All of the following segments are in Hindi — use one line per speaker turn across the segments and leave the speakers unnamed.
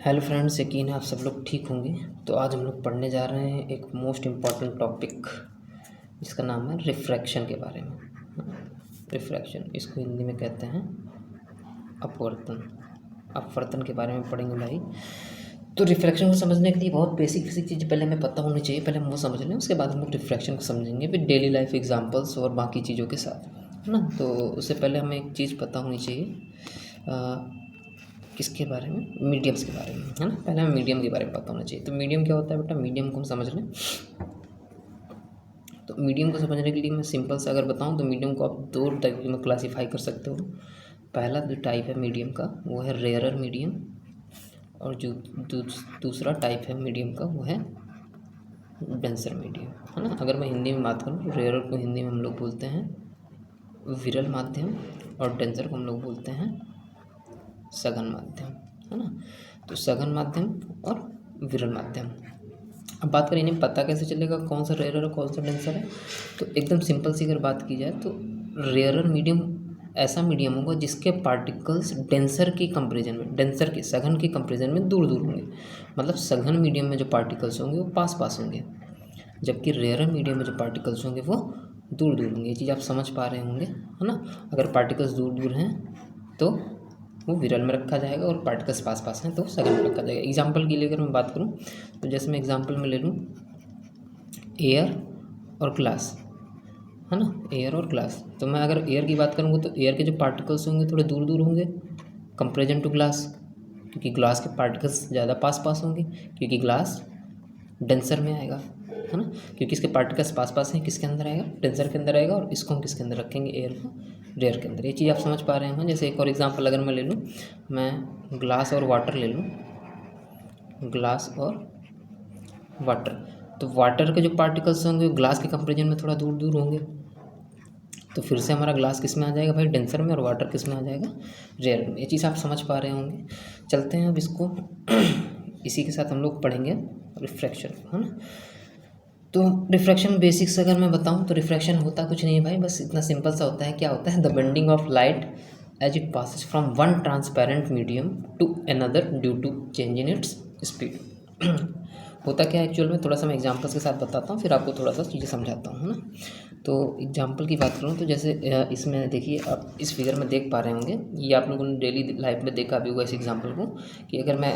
हेलो फ्रेंड्स, यकीन है आप सब लोग ठीक होंगे। तो आज हम लोग पढ़ने जा रहे हैं एक मोस्ट इम्पॉर्टेंट टॉपिक जिसका नाम है रिफ्रैक्शन के बारे में। रिफ्रैक्शन, इसको हिंदी में कहते हैं अपवर्तन। अपवर्तन के बारे में पढ़ेंगे भाई। तो रिफ्रैक्शन को समझने के लिए बहुत बेसिक बेसिक चीज़ें पहले हमें पता होनी चाहिए। पहले हम वो समझ लें, उसके बाद हम लोग रिफ्रैक्शन को समझेंगे फिर डेली लाइफ एग्जांपल्स और बाकी चीज़ों के साथ, है ना। तो उससे पहले हमें एक चीज़ पता होनी चाहिए, किसके बारे में, मीडियम्स के बारे में, है ना। पहले हमें मीडियम के बारे में पता होना चाहिए। तो मीडियम क्या होता है बेटा, मीडियम को हम समझ लें। तो मीडियम को समझने के लिए मैं सिंपल से अगर बताऊं तो मीडियम को आप दो टाइप में क्लासीफाई कर सकते हो। पहला जो टाइप है मीडियम का वो है रेयरर मीडियम, और जो दूसरा टाइप है मीडियम का वो है डेंसर मीडियम, है ना। अगर मैं हिंदी में बात करूँ, रेयरर को हिंदी में हम लोग बोलते हैं विरल माध्यम, और डेंसर को हम लोग बोलते हैं सघन माध्यम, है ना। तो सघन माध्यम और विरल माध्यम। अब बात करें इन्हें पता कैसे चलेगा कौन सा रेयरर है कौन सा डेंसर है। तो एकदम सिंपल सी अगर बात की जाए तो रेयरर मीडियम ऐसा मीडियम होगा जिसके पार्टिकल्स डेंसर की कंपेरिजन में, डेंसर के सघन के कंपेरिजन में दूर दूर होंगे। मतलब सघन मीडियम में जो पार्टिकल्स होंगे वो पास पास होंगे, जबकि रेयरर मीडियम में जो पार्टिकल्स होंगे वो दूर दूर होंगे। ये चीज़ आप समझ पा रहे होंगे, है ना। अगर पार्टिकल्स दूर दूर हैं तो वो विरल में रखा जाएगा, और पार्टिकल्स पास पास हैं तो सघन में रखा जाएगा। एग्जाम्पल के लिए अगर मैं बात करूँ तो जैसे मैं एग्जाम्पल में ले लूँ एयर और ग्लास, है ना। एयर और ग्लास, तो मैं अगर एयर की बात करूँगा तो एयर के जो पार्टिकल्स होंगे थोड़े दूर दूर होंगे कंपेरिजन टू ग्लास, क्योंकि ग्लास के पार्टिकल्स ज़्यादा पास पास होंगे, क्योंकि ग्लास डेंसर में आएगा, है ना। क्योंकि इसके पार्टिकल्स पास पास हैं, किसके अंदर आएगा, डेंसर के अंदर आएगा। और इसको हम किसके अंदर रखेंगे, एयर को रेयर के अंदर। ये चीज़ आप समझ पा रहे हैं। जैसे एक और एग्जांपल अगर मैं ले लूँ, मैं ग्लास और वाटर ले लूँ, ग्लास और वाटर। तो वाटर के जो पार्टिकल्स होंगे ग्लास के कंपेरिजन में थोड़ा दूर दूर होंगे, तो फिर से हमारा ग्लास किस में आ जाएगा भाई, डेंसर में, और वाटर किस में आ जाएगा, रेयर में। ये चीज़ आप समझ पा रहे होंगे। चलते हैं अब इसको इसी के साथ हम लोग पढ़ेंगे रिफ्रैक्शन, है ना। तो रिफ्रैक्शन बेसिक्स अगर मैं बताऊं तो रिफ्रैक्शन होता कुछ नहीं है भाई, बस इतना सिंपल सा होता है। क्या होता है, the bending of light as it passes from one transparent medium to another due to change in its speed. होता क्या है एक्चुअल में, थोड़ा सा मैं एग्जांपल्स के साथ बताता हूँ, फिर आपको थोड़ा सा चीज़ें समझाता हूँ, है ना। तो एग्जांपल की बात करूँ तो जैसे इसमें देखिए, आप इस फिगर में देख पा रहे होंगे, ये आप लोगों ने डेली लाइफ में देखा भी होगा इस एग्जांपल को, कि अगर मैं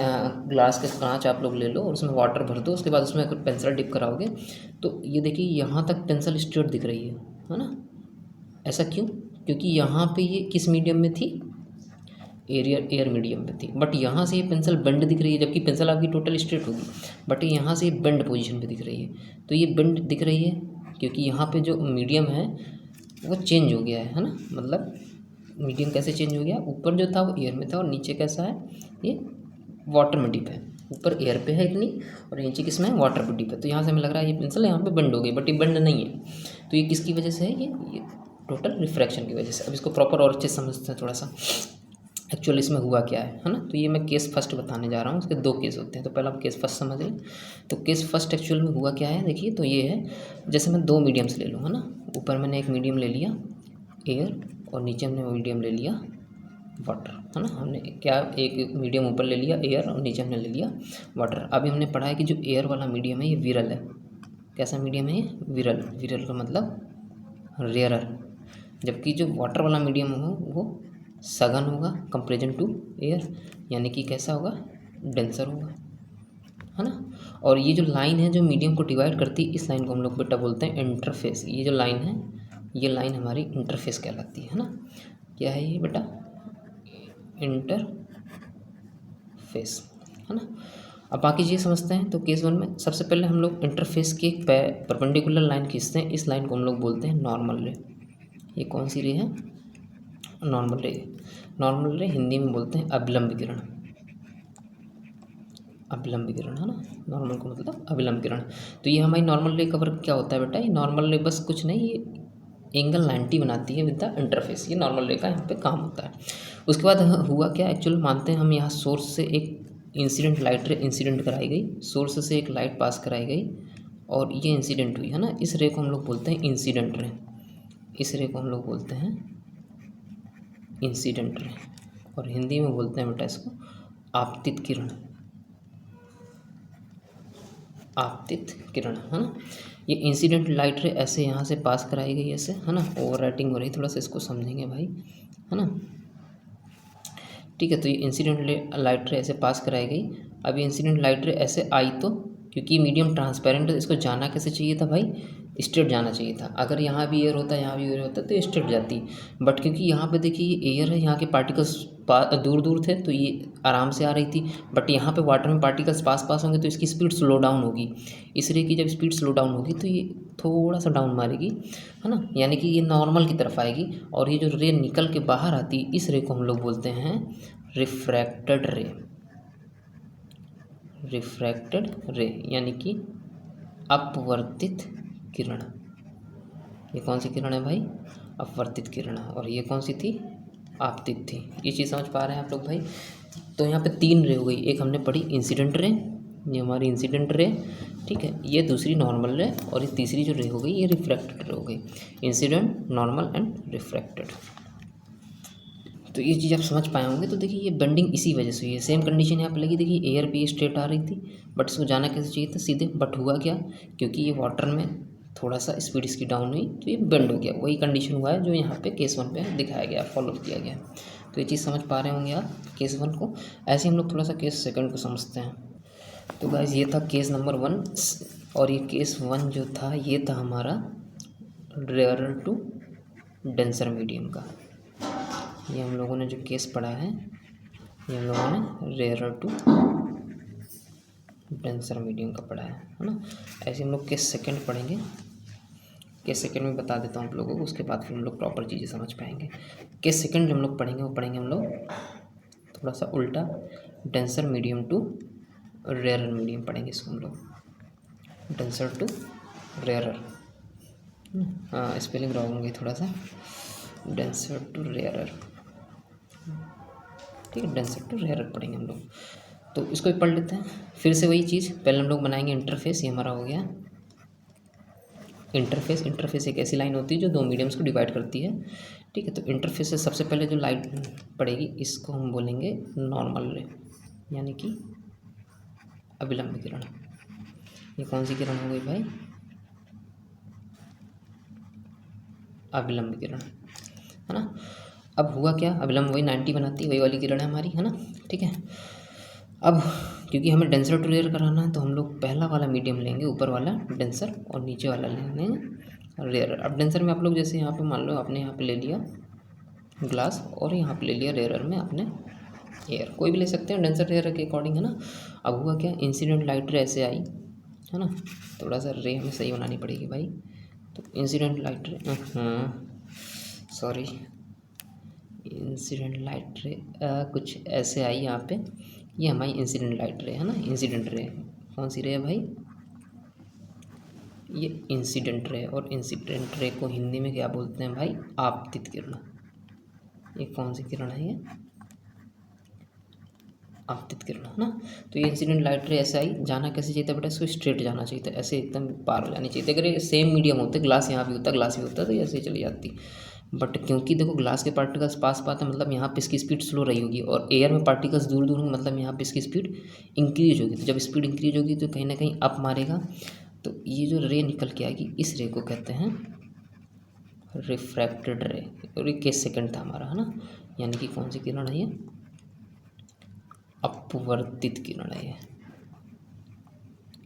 ग्लास के कांच आप लोग ले लो और उसमें वाटर भर दो, उसके बाद उसमें अगर पेंसिल डिप कराओगे तो ये देखिए यहाँ तक पेंसिल स्ट्रेट दिख रही है ना। ऐसा क्यों, क्योंकि यहाँ पे ये किस मीडियम में थी, एयर मीडियम में थी। बट यहाँ से ये पेंसिल बेंड दिख रही है, जबकि पेंसिल आपकी टोटल स्ट्रेट होगी, बट यहाँ से ये बेंड पोजीशन पे दिख रही है। तो ये बेंड दिख रही है क्योंकि यहाँ पे जो मीडियम है वो चेंज हो गया है ना। मतलब मीडियम कैसे चेंज हो गया, ऊपर जो था वो एयर में था और नीचे कैसा है, ये वाटर में डिप है। ऊपर एयर पे है इतनी और नीचे किस में है, वाटर पे डिप है। तो यहाँ से हमें लग रहा है ये पेंसिल यहाँ पे बेंड हो गई, बट ये बेंड नहीं है। तो ये किसकी वजह से है, ये टोटल रिफ्रैक्शन की वजह से। अब इसको प्रॉपर और अच्छे से समझते हैं थोड़ा सा, एक्चुअली इसमें हुआ क्या है ना। तो ये मैं केस फर्स्ट बताने जा रहा हूँ, इसके दो केस होते हैं। तो पहले आप केस फर्स्ट समझ लें। तो केस फर्स्ट एक्चुअल में हुआ क्या है, देखिए। तो ये है, जैसे मैं दो मीडियम्स ले लूँ, है ना। ऊपर मैंने एक मीडियम ले लिया एयर, और नीचे हमने मीडियम ले लिया वाटर, है ना। हमने क्या, एक मीडियम ऊपर ले लिया एयर और नीचे हमने ले लिया वाटर। अभी हमने पढ़ा है कि जो एयर वाला मीडियम है ये विरल है। कैसा मीडियम है ये, विरल। विरल का मतलब रेयरर, जबकि जो वाटर वाला मीडियम हो वो सघन होगा कंपेरिजन टू एयर, यानी कि कैसा होगा, डेंसर होगा, है ना। और ये जो लाइन है जो मीडियम को डिवाइड करती है, इस लाइन को हम लोग बेटा बोलते हैं इंटरफेस। ये जो लाइन है, ये लाइन हमारी इंटरफेस कहलाती है ना। क्या है ये बेटा, इंटरफेस, है ना। अब बाकी चीज़ समझते हैं। तो केस वन में सबसे पहले हम लोग इंटरफेस की एक परपेंडिकुलर लाइन खींचते हैं। इस लाइन को हम लोग बोलते हैं नॉर्मल रे। ये कौन सी रे है, नॉर्मल रे। नॉर्मल रे हिंदी में बोलते हैं अभिलंब किरण। अभिलंब किरण, है ना। नॉर्मल को मतलब अभिलंब किरण। तो ये हमारी नॉर्मल रे का वर्क क्या होता है बेटा, ये नॉर्मल रे बस कुछ नहीं, ये एंगल 90 बनाती है विद द इंटरफेस। ये नॉर्मल रे का यहाँ पे काम होता है। उसके बाद हुआ क्या, एक्चुअल मानते हैं हम, यहाँ सोर्स से एक इंसिडेंट लाइट रे इंसिडेंट कराई गई, सोर्स से एक लाइट पास कराई गई और ये इंसिडेंट हुई, है ना। इस रे को हम लोग बोलते हैं इंसिडेंट रे। इस रे को हम लोग बोलते हैं इंसिडेंट रे, और हिंदी में बोलते हैं बेटा इसको आपतित किरण। आपतित किरण, है ना। ये इंसिडेंट लाइट रे ऐसे यहाँ से पास कराई गई ऐसे, है ना, ओवर राइटिंग हो रही, थोड़ा सा इसको समझेंगे भाई, है ना। ठीक है, तो ये इंसिडेंट लाइट रे ऐसे पास कराई गई। अब ये इंसिडेंट लाइट रे ऐसे आई तो क्योंकि मीडियम ट्रांसपेरेंट है, इसको जाना कैसे चाहिए था भाई, स्ट्रेट जाना चाहिए था। अगर यहाँ भी एयर होता, यहाँ भी एयर होता तो स्ट्रेट जाती, बट क्योंकि यहाँ पे देखिए ये एयर है, यहाँ के पार्टिकल्स दूर दूर थे तो ये आराम से आ रही थी, बट यहाँ पे वाटर में पार्टिकल्स पास पास होंगे तो इसकी स्पीड स्लो डाउन होगी। इस रे की जब स्पीड स्लो डाउन होगी तो ये थोड़ा सा डाउन मारेगी, है ना, यानी कि ये नॉर्मल की तरफ आएगी। और ये जो रे निकल के बाहर आती है इस रे को हम लोग बोलते हैं रिफ्रैक्टेड रे। रिफ्रैक्टेड रे यानी कि अपवर्तित किरण। ये कौन सी किरण है भाई, अपवर्तित किरण। और ये कौन सी थी, आपतित थी। ये चीज़ समझ पा रहे हैं आप लोग भाई। तो यहाँ पे 3 रे हो गई, एक हमने पढ़ी इंसिडेंट रे, ये हमारी इंसिडेंट रे, ठीक है, ये दूसरी नॉर्मल रे, और ये तीसरी जो रे हो गई ये रिफ्रैक्टेड रे हो गई। Incident, normal and refracted. तो ये चीज़ आप समझ पाए होंगे। तो देखिए ये बेंडिंग इसी वजह से हुई है। सेम कंडीशन यहाँ पे लगी, देखिए एयर भी स्ट्रेट आ रही थी बट इसको जाना कैसे चाहिए था, सीधे, बट हुआ क्या, क्योंकि ये वाटर में थोड़ा सा स्पीड इसकी डाउन हुई तो ये बेंड हो गया। वही कंडीशन हुआ है जो यहाँ पे केस 1 पे दिखाया गया, फॉलो किया गया। तो ये चीज़ समझ पा रहे होंगे आप केस 1 को। ऐसे हम लोग थोड़ा सा केस 2 को समझते हैं। तो गाइस ये था केस नंबर 1, और ये केस 1 जो था ये था हमारा रेयरर टू डेंसर मीडियम का। ये हम लोगों ने जो केस पढ़ा है ये हम लोगों ने रेयरर टू डेंसर मीडियम का पढ़ा है ना। ऐसे हम लोग केस 2 पढ़ेंगे। केस 2 में बता देता हूँ आप लोगों को, उसके बाद फिर हम लोग प्रॉपर चीज़ें समझ पाएंगे। केस 2 जो हम लोग पढ़ेंगे वो पढ़ेंगे हम लोग थोड़ा सा उल्टा, denser medium to rarer medium पढ़ेंगे इसको हम लोग, डेंसर टू रेयरर। हाँ, स्पेलिंग रॉन्ग होंगी थोड़ा सा, डेंसर टू रेयरर, ठीक है, डेंसर टू रेयरर पढ़ेंगे हम लोग। तो इसको भी पढ़ लेते हैं फिर से वही चीज़। पहले हम लोग बनाएंगे इंटरफेस, ये हमारा हो गया इंटरफेस। इंटरफेस एक ऐसी लाइन होती है जो 2 मीडियम्स को डिवाइड करती है, ठीक है। तो इंटरफेस से सबसे पहले जो लाइट पड़ेगी इसको हम बोलेंगे नॉर्मल रे, यानी कि अभिलंब किरण। ये कौन सी किरण हो गई भाई, अभिलंब किरण, है ना। अब हुआ क्या, अभिलंब वही 90 बनाती है, वही वाली किरण है हमारी, है ना, ठीक है। अब क्योंकि हमें डेंसर टू रेयर कराना है तो हम लोग पहला वाला मीडियम लेंगे, ऊपर वाला डेंसर, और नीचे वाला लेंगे रेयर। अब डेंसर में आप लोग जैसे यहाँ पे मान लो आपने यहाँ पे ले लिया ग्लास और यहाँ पे ले लिया रेयर में आपने एयर, कोई भी ले सकते हैं डेंसर रेयर के अकॉर्डिंग, है ना। अब हुआ क्या, इंसिडेंट लाइट रे ऐसे आई, है ना, थोड़ा सा रे हमें सही बनानी पड़ेगी भाई। तो इंसिडेंट लाइट रे, सॉरी, इंसिडेंट लाइट रे कुछ ऐसे आई यहाँ पे, ये हमारी इंसिडेंट लाइट रे है ना। इंसिडेंट रे कौन सी रे है भाई, ये इंसिडेंट रे, और इंसिडेंट रे को हिंदी में क्या बोलते हैं भाई, आपतित किरण। ये कौन सी किरण है, ये आपतित किरण, है ना। तो ये इंसिडेंट लाइट रे ऐसे आई, जाना कैसे चाहिए था बेटा, इसको स्ट्रेट जाना चाहिए था, ऐसे एकदम पार हो जानी चाहिए थी। अगर ये सेम मीडियम होते, ग्लास यहाँ भी होता, ग्लास भी होता, तो ऐसे ही चली जाती। बट क्योंकि देखो ग्लास के पार्टिकल्स पास पास है, मतलब यहाँ पे इसकी स्पीड स्लो रही होगी, और एयर में पार्टिकल्स दूर दूर होंगे, मतलब यहाँ पे इसकी स्पीड इंक्रीज होगी। तो जब स्पीड इंक्रीज होगी तो कहीं ना कहीं अप मारेगा, तो ये जो रे निकल के आएगी इस रे को कहते हैं रिफ्रैक्टेड रे। और ये केस 2 था हमारा, है ना, यानी कि कौन सी किरण है, ये अपवर्तित किरण है।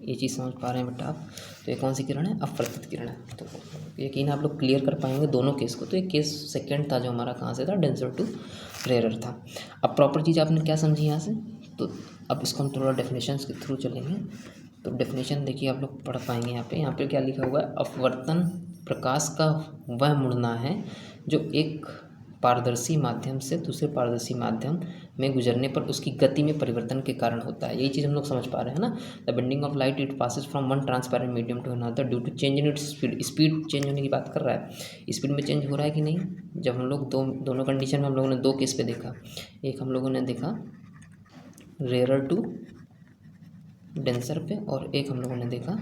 ये चीज़ समझ पा रहे हैं बेटा आप। तो ये कौन सी किरण है, अपवर्तित किरण है। तो यकीन आप लोग क्लियर कर पाएंगे दोनों केस को। तो ये केस 2 था जो हमारा कहाँ से था, डेंसर टू रेयरर था। अब प्रॉपर चीज़ आपने क्या समझी यहाँ से, तो अब इसको हम थोड़ा डेफिनेशंस के थ्रू चलेंगे। तो डेफिनेशन देखिए आप लोग पढ़ पाएंगे यहाँ पे क्या लिखा हुआ है, अपवर्तन प्रकाश का वह मुड़ना है जो एक पारदर्शी माध्यम से दूसरे पारदर्शी माध्यम में गुजरने पर उसकी गति में परिवर्तन के कारण होता है। यही चीज़ हम लोग समझ पा रहे हैं ना। The bending of light it passes from one transparent medium to another due to change in its speed. Speed change होने की बात कर रहा है, स्पीड में चेंज हो रहा है कि नहीं। जब हम लोग दोनों कंडीशन में हम लोगों ने 2 केस पे देखा, एक हम लोगों ने देखा रेयरर टू डेंसर पे, और एक हम लोगों ने देखा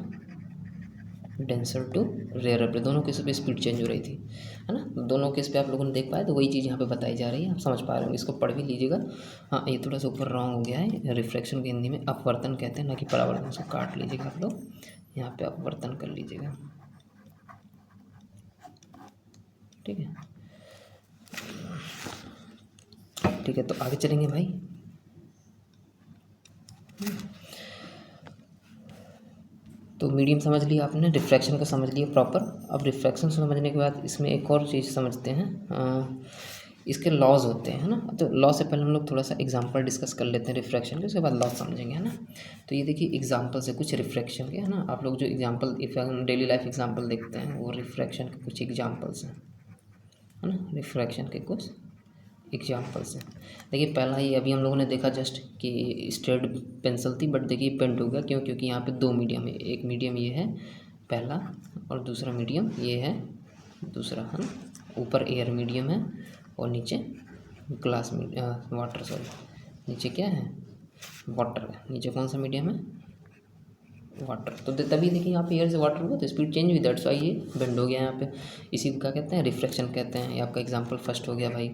डेंसर टू रेयरर पे, दोनों केस पे स्पीड चेंज हो रही थी, है ना। दोनों केस पे आप लोगों ने देख पाया, तो वही चीज़ यहाँ पे बताई जा रही है, आप समझ पा रहे होंगे, इसको पढ़ भी लीजिएगा। हाँ, ये थोड़ा सा ऊपर रॉन्ग हो गया है, रिफ्रैक्शन की हिंदी में अपवर्तन कहते हैं, ना कि परावर्तन। उसको काट लीजिएगा आप लोग, यहाँ पे अपवर्तन कर लीजिएगा, ठीक है। ठीक है, तो आगे चलेंगे भाई। तो मीडियम समझ लिया आपने, रिफ्रैक्शन का समझ लिया प्रॉपर। अब रिफ्रैक्शन समझने के बाद इसमें एक और चीज़ समझते हैं, इसके लॉज होते हैं, है ना। तो लॉ से पहले हम लोग थोड़ा सा एग्जांपल डिस्कस कर लेते हैं रिफ्रैक्शन के, उसके बाद लॉ समझेंगे, है ना। तो ये देखिए एग्जांपल से कुछ रिफ्रैक्शन के, है ना। आप लोग जो एग्जांपल डेली लाइफ एग्जांपल देखते हैं वो रिफ्रैक्शन के कुछ एग्जांपल्स हैं, है ना। रिफ्रैक्शन के कुछ एग्जाम्पल्स हैं। देखिए पहला ही अभी हम लोगों ने देखा जस्ट कि स्ट्रेट पेंसिल थी, बट देखिए पेंट हो गया, क्यों? क्योंकि यहाँ पे दो मीडियम है, एक मीडियम ये है पहला, और दूसरा मीडियम ये है दूसरा, है ना। ऊपर एयर मीडियम है और नीचे ग्लास वाटर, सॉरी नीचे क्या है, वाटर है। नीचे कौन सा मीडियम है, वाटर। तो तभी देखिए यहाँ पे एयर से वाटर हुआ तो स्पीड चेंज हुई, दैट्स वाई ये बेंड हो गया यहाँ पे। इसी को क्या कहते हैं, रिफ्लेक्शन कहते हैं। ये आपका एग्जांपल फर्स्ट हो गया भाई,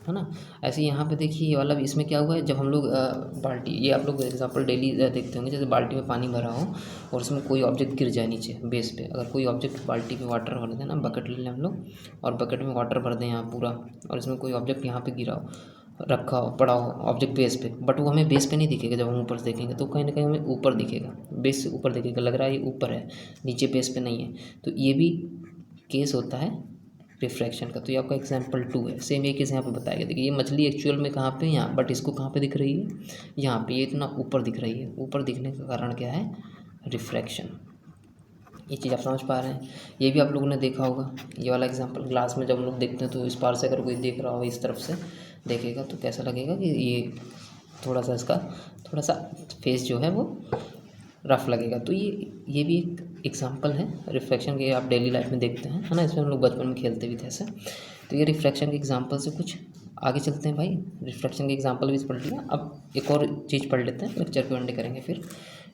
है ना। ऐसे यहाँ पे देखिए ये वाला भी, इसमें क्या हुआ है, जब हम लोग बाल्टी, ये आप लोग एग्जांपल डेली देखते होंगे, जैसे बाल्टी में पानी भरा हो और उसमें कोई ऑब्जेक्ट गिर जाए नीचे बेस पे। अगर कोई ऑब्जेक्ट बाल्टी पे वाटर भर दें ना, बकेट ले लें हम लोग और बकेट में वाटर भर दें यहाँ पूरा, और इसमें कोई ऑब्जेक्ट यहाँ पे गिरा हो, रखा हो, पड़ा हो ऑब्जेक्ट बेस पे, बट वो हमें बेस पे नहीं दिखेगा। जब हम ऊपर से देखेंगे तो कहीं ना कहीं हमें ऊपर दिखेगा, बेस से ऊपर दिखेगा, लग रहा है ये ऊपर है, नीचे बेस पे नहीं है। तो ये भी केस होता है रिफ्रैक्शन का। तो ये आपका एग्जाम्पल 2 है। सेम ये केस यहाँ पे बताया गया। देखिए ये मछली एक्चुअल में कहाँ पे, यहाँ, बट इसको कहाँ पे दिख रही है, यहाँ पे। ये इतना ऊपर दिख रही है, ऊपर दिखने का कारण क्या है, रिफ्रैक्शन। ये चीज़ आप समझ पा रहे हैं। ये भी आप लोगों ने देखा होगा, ये वाला एग्जांपल ग्लास में जब हम लोग देखते हैं तो इस पार से अगर कोई देख रहा हो, इस तरफ से देखेगा तो कैसा लगेगा कि ये थोड़ा सा इसका थोड़ा सा फेस जो है वो रफ लगेगा। तो ये भी एक एग्जांपल है रिफ्रैक्शन के, आप डेली लाइफ में देखते हैं, है ना। इसमें हम लोग बचपन में खेलते भी थे ऐसे। तो ये रिफ्रैक्शन के एग्जांपल से कुछ आगे चलते हैं भाई। रिफ्रैक्शन के एग्जांपल भी पढ़ लिया, अब एक और चीज़ पढ़ लेते हैं, लेक्चर पे एंड करेंगे फिर।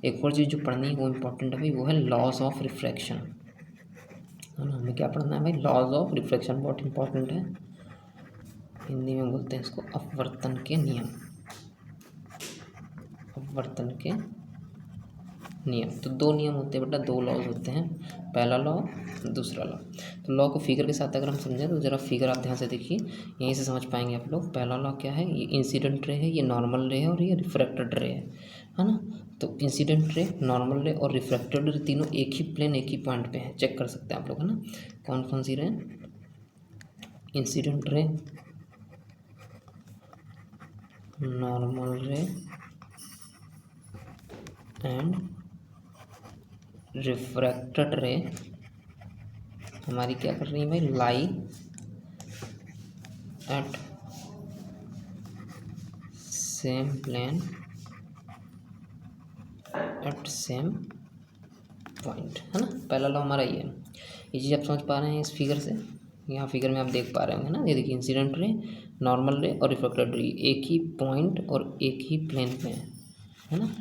एक और चीज़ जो पढ़नी है वो इम्पोर्टेंट है भाई, वो है लॉज ऑफ रिफ्रैक्शन, है ना। हमें क्या पढ़ना है भाई, लॉज ऑफ रिफ्रैक्शन बहुत इंपॉर्टेंट है। हिंदी में बोलते हैं इसको अपवर्तन के नियम, अपवर्तन के नियम। तो दो नियम होते हैं बेटा, दो लॉज होते हैं, पहला लॉ, दूसरा लॉ। तो लॉ को फिगर के साथ अगर हम समझें तो ज़रा फिगर आप ध्यान से देखिए, यहीं से समझ पाएंगे आप लोग। पहला लॉ क्या है, ये इंसिडेंट रे है, ये नॉर्मल रे है और ये रिफ्रैक्टेड रे है ना। तो इंसिडेंट रे, नॉर्मल रे और रिफ्रैक्टेड रे तीनों एक ही प्लेन, एक ही पॉइंट पे हैं, चेक कर सकते हैं आप लोग, है ना। कौन कौन सी रे, इंसिडेंट रे, नॉर्मल रे एंड रिफ्रैक्टेड रे हमारी क्या कर रही है भाई, lie at same plane at same point, है ना। पहला लॉ हमारा ये चीज़ आप समझ पा रहे हैं इस फिगर से। यहाँ फिगर में आप देख पा रहे होंगे ना, ये देखिए इंसिडेंट रे, नॉर्मल रे और रिफ्रैक्टेड रे एक ही पॉइंट और एक ही प्लेन पे है ना।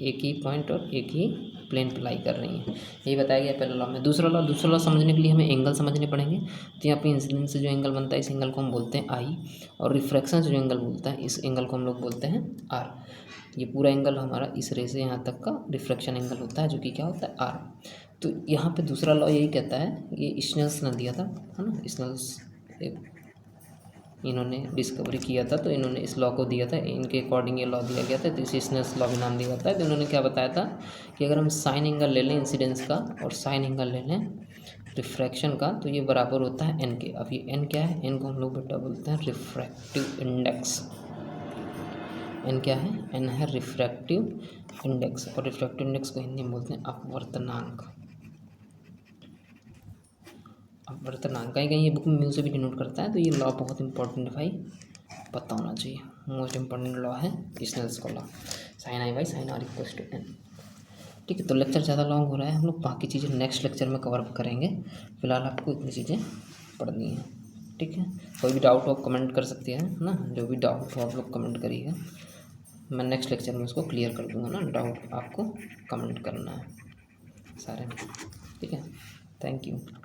एक ही पॉइंट और एक ही प्लेन पे लाई कर रही हैं, यही बताया गया पहले लॉ में। दूसरा लॉ समझने के लिए हमें एंगल समझने पड़ेंगे। तो यहाँ पे इंसिडेंस से जो एंगल बनता है इस एंगल को हम बोलते हैं आई, और रिफ्रैक्शन से जो एंगल बोलता है इस एंगल को हम लोग बोलते हैं आर। ये पूरा एंगल हमारा इस रे से यहाँ तक का रिफ्रैक्शन एंगल होता है, जो कि क्या होता है, आर। तो यहाँ पे दूसरा लॉ यही कहता है, ये स्नेल्स ने दिया था, है ना। स्नेल्स इन्होंने डिस्कवरी किया था, तो इन्होंने इस लॉ को दिया था, इनके अकॉर्डिंग ये लॉ दिया गया था, तो इसे स्नेल्स लॉ भी नाम दिया जाता है। तो इन्होंने क्या बताया था कि अगर हम साइन एंगल ले लें इंसिडेंस का और साइन एंगल ले लें रिफ्रैक्शन का, तो ये बराबर होता है एन के। अब ये एन क्या है, एन को हम लोग बेटा बोलते हैं रिफ्रैक्टिव इंडेक्स। एन क्या है, एन है रिफ्रैक्टिव इंडेक्स, और रिफ्रैक्टिव इंडेक्स को हिंदी में बोलते हैं अपवर्तनांक। अपवर्तनांक कहीं कहीं ये बुक में म्यू से भी डिनोट करता है। तो ये लॉ बहुत इंपॉर्टेंट है भाई, पता होना चाहिए, मोस्ट इंपॉर्टेंट लॉ है स्नेल्स का law. Sine I by sine R equals to N. ठीक है, तो लेक्चर ज़्यादा लॉन्ग हो रहा है, हम लोग बाकी चीज़ें नेक्स्ट लेक्चर में कवर करेंगे। फिलहाल आपको इतनी चीज़ें पढ़नी है, ठीक है। कोई भी डाउट हो आप कमेंट कर सकते हैं ना, जो भी डाउट हो आप लोग कमेंट करिएगा, मैं नेक्स्ट लेक्चर में उसको क्लियर कर दूँगा ना। डाउट आपको कमेंट करना है, सारे में। ठीक है, थैंक यू।